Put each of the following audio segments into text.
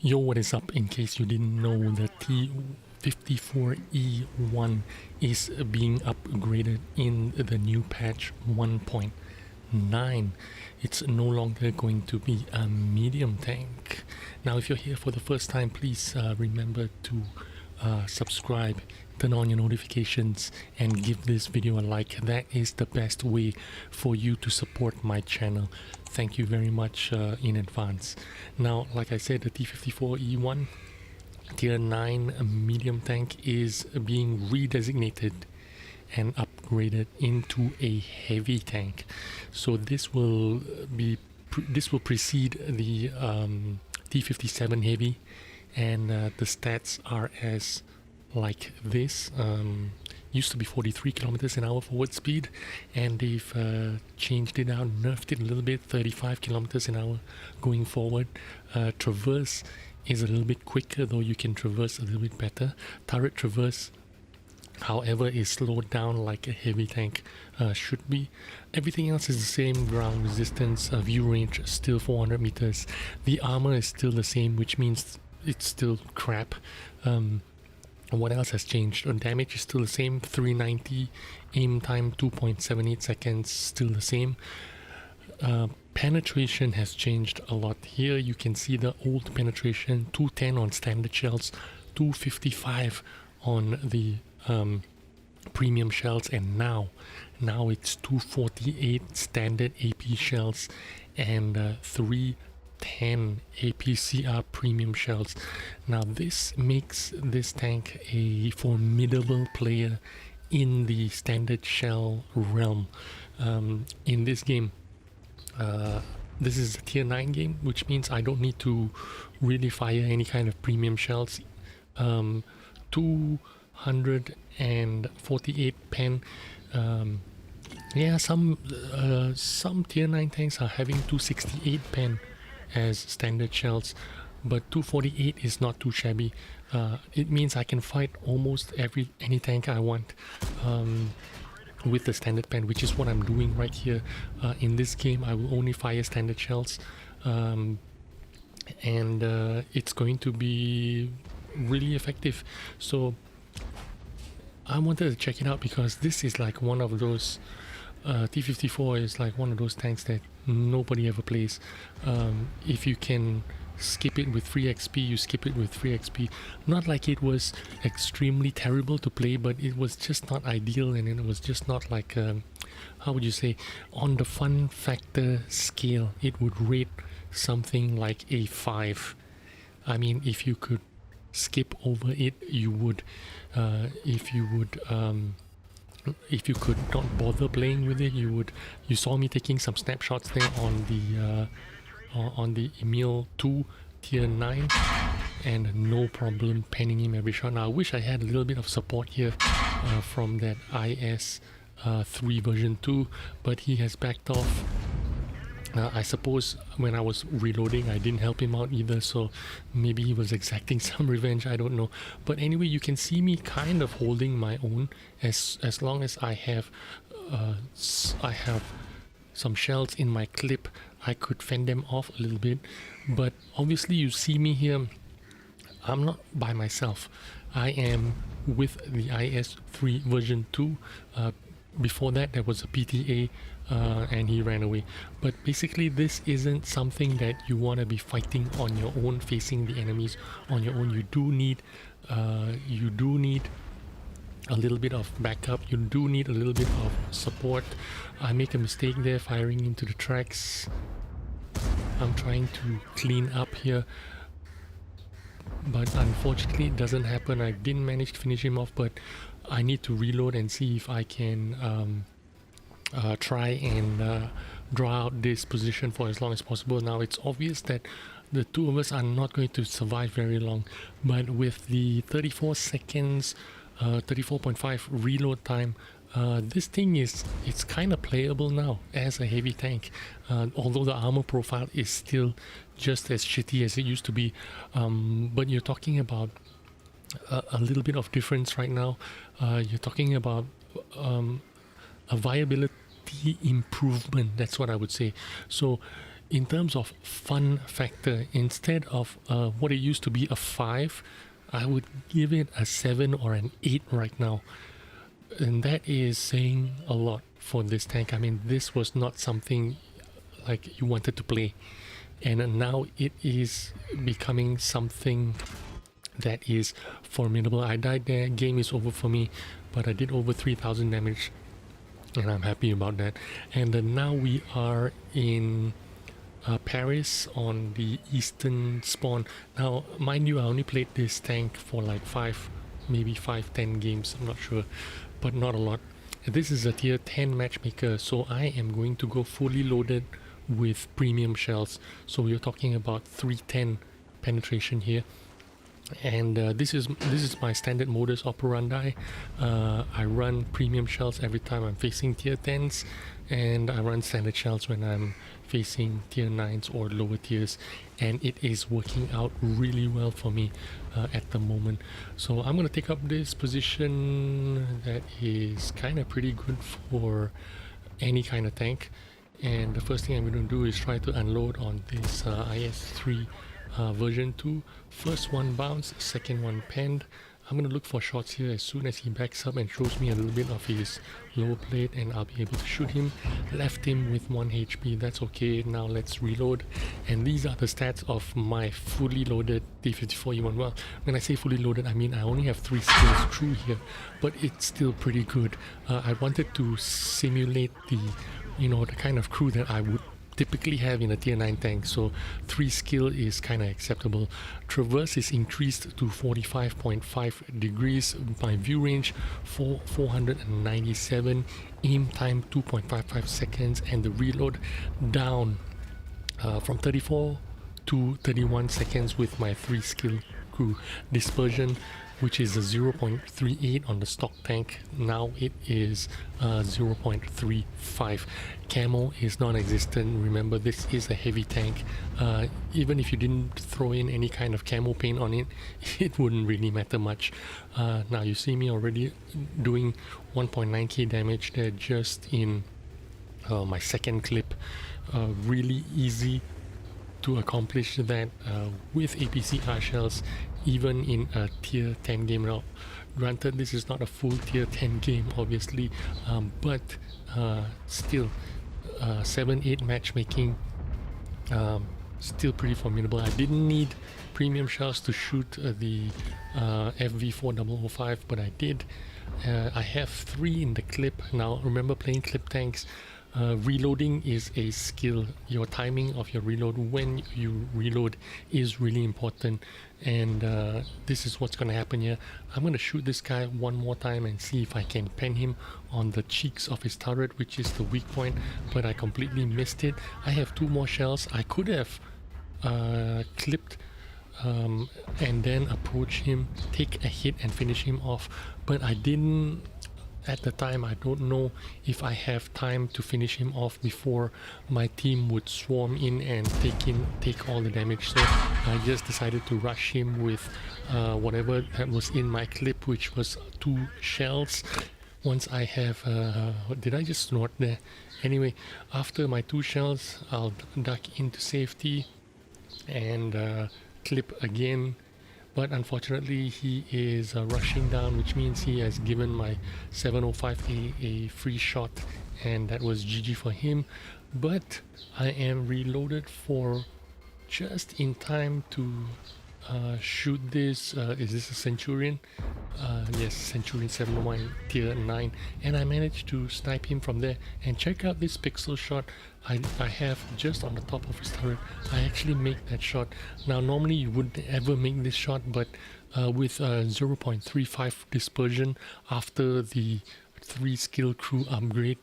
Yo, what is up? In case you didn't know, the T54E1 is being upgraded in the new patch 1.9. It's no longer going to be a medium tank. Now, if you're here for the first time, please remember to subscribe, turn on your notifications, and give this video a like. That is the best way for you to support my channel. Thank you very much in advance. Now, like I said, the T54E1 Tier 9 medium tank is being redesignated and upgraded into a heavy tank. So this will precede the T57 heavy, and the stats are as like this. Used to be 43 kilometers an hour forward speed, and they've changed it out, nerfed it a little bit, 35 kilometers an hour going forward. Traverse is a little bit quicker, though you can traverse a little bit better. Turret traverse, however, is slowed down like a heavy tank should be. Everything else is the same. Ground resistance, view range still 400 meters. The armor is still the same, which means it's still crap. What else has changed? Damage is still the same, 390. Aim time 2.78 seconds, still the same. Penetration has changed a lot. Here you can see the old penetration, 210 on standard shells, 255 on the premium shells, and now it's 248 standard AP shells and 310 APCR premium shells. Now this makes this tank a formidable player in the standard shell realm. In this game, this is a tier 9 game, which means I don't need to really fire any kind of premium shells. 248 pen. Yeah, some tier 9 tanks are having 268 pen as standard shells, but 248 is not too shabby. It means I can fight almost any tank I want with the standard pen, which is what I'm doing right here. In this game, I will only fire standard shells, and it's going to be really effective. So I wanted to check it out because this is like one of those T54 is like one of those tanks that nobody ever plays. If you can skip it with free XP, you skip it with free XP. Not like it was extremely terrible to play, but it was just not ideal, and it was just not like how would you say, on the fun factor scale, it would rate something like a 5. I mean, if you could skip over it, you would. If you could not bother playing with it, you would. You saw me taking some snapshots there on the Emil 2 tier 9, and no problem penning him every shot. Now I wish I had a little bit of support here from that IS 3 version 2, but he has backed off. I suppose when I was reloading, I didn't help him out either, so maybe he was exacting some revenge, I don't know. But anyway, you can see me kind of holding my own as long as I have some shells in my clip. I could fend them off a little bit, but obviously you see me here, I'm not by myself. I am with the IS3 version 2. Before that, there was a PTA and he ran away. But basically, this isn't something that you want to be fighting on your own, facing the enemies on your own. You do need a little bit of backup. You do need a little bit of support. I make a mistake there firing into the tracks. I'm trying to clean up here, but unfortunately it doesn't happen. I didn't manage to finish him off, but I need to reload and see if I can try and draw out this position for as long as possible. Now it's obvious that the two of us are not going to survive very long, but with the 34 seconds 34.5 reload time, this thing it's kind of playable now as a heavy tank, although the armor profile is still just as shitty as it used to be, but you're talking about a little bit of difference right now. You're talking about a viability improvement, that's what I would say. So in terms of fun factor, instead of what it used to be a 5, I would give it a 7 or an 8 right now. And that is saying a lot for this tank. I mean, this was not something like you wanted to play, and now it is becoming something that is formidable. I died there, game is over for me, but I did over 3000 damage, and I'm happy about that. And now we are in Paris on the eastern spawn. Now, mind you, I only played this tank for like 10 games, I'm not sure, but not a lot. This is a tier 10 matchmaker, so I am going to go fully loaded with premium shells. So we're talking about 310 penetration here. And this is my standard modus operandi. I run premium shells every time I'm facing tier 10s, and I run standard shells when I'm facing tier 9s or lower tiers, and it is working out really well for me at the moment. So I'm going to take up this position that is kind of pretty good for any kind of tank, and the first thing I'm going to do is try to unload on this IS3 version 2. First one bounce, second one penned. I'm going to look for shots here as soon as he backs up and shows me a little bit of his lower plate, and I'll be able to shoot him. Left him with 1 HP, that's okay. Now let's reload. And these are the stats of my fully loaded T54E1. Well, when I say fully loaded, I mean I only have 3 skills through here, but it's still pretty good. I wanted to simulate the, the kind of crew that I would typically have in a tier 9 tank, so 3 skill is kind of acceptable. Traverse is increased to 45.5 degrees, my view range 497, aim time 2.55 seconds, and the reload down from 34 to 31 seconds with my 3 skill crew. Dispersion, which is a 0.38 on the stock tank, now it is 0.35. Camo is non-existent. Remember, this is a heavy tank. Even if you didn't throw in any kind of camo paint on it, it wouldn't really matter much. Now you see me already doing 1.9k damage there just in my second clip. Really easy to accomplish that with APCR shells, even in a tier 10 game. Now, granted, this is not a full tier 10 game, obviously, but still, 7-8 matchmaking, still pretty formidable. I didn't need premium shells to shoot the FV4005, but I did. I have 3 in the clip. Now, remember, playing clip tanks, reloading is a skill. Your timing of your reload when you reload is really important, and this is what's going to happen here. I'm going to shoot this guy one more time and see if I can pen him on the cheeks of his turret, which is the weak point, but I completely missed it. I have 2 more shells. I could have clipped and then approach him, take a hit and finish him off, but I didn't. At the time, I don't know if I have time to finish him off before my team would swarm in and take all the damage. So I just decided to rush him with whatever that was in my clip, which was 2 shells. Once I have, did I just snort there? Anyway, after my 2 shells, I'll duck into safety and clip again. But unfortunately, he is rushing down, which means he has given my 705 a free shot, and that was GG for him. But I am reloaded for just in time to shoot this. Is this a Centurion? Yes, Centurion 701 tier 9, and I managed to snipe him from there. And check out this pixel shot I have just on the top of his turret. I actually make that shot. Now normally you wouldn't ever make this shot, but with 0.35 dispersion after the 3 skill crew upgrade,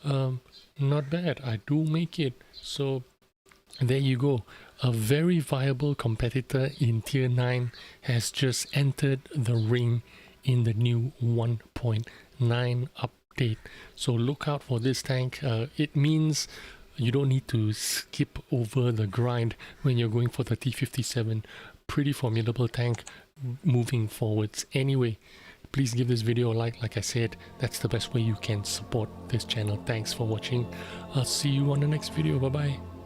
not bad. I do make it. So there you go. A very viable competitor in tier 9 has just entered the ring in the new 1.9 update. So look out for this tank. It means you don't need to skip over the grind when you're going for the T57. Pretty formidable tank moving forwards. Anyway, please give this video a like I said. That's the best way you can support this channel. Thanks for watching. I'll see you on the next video. Bye bye.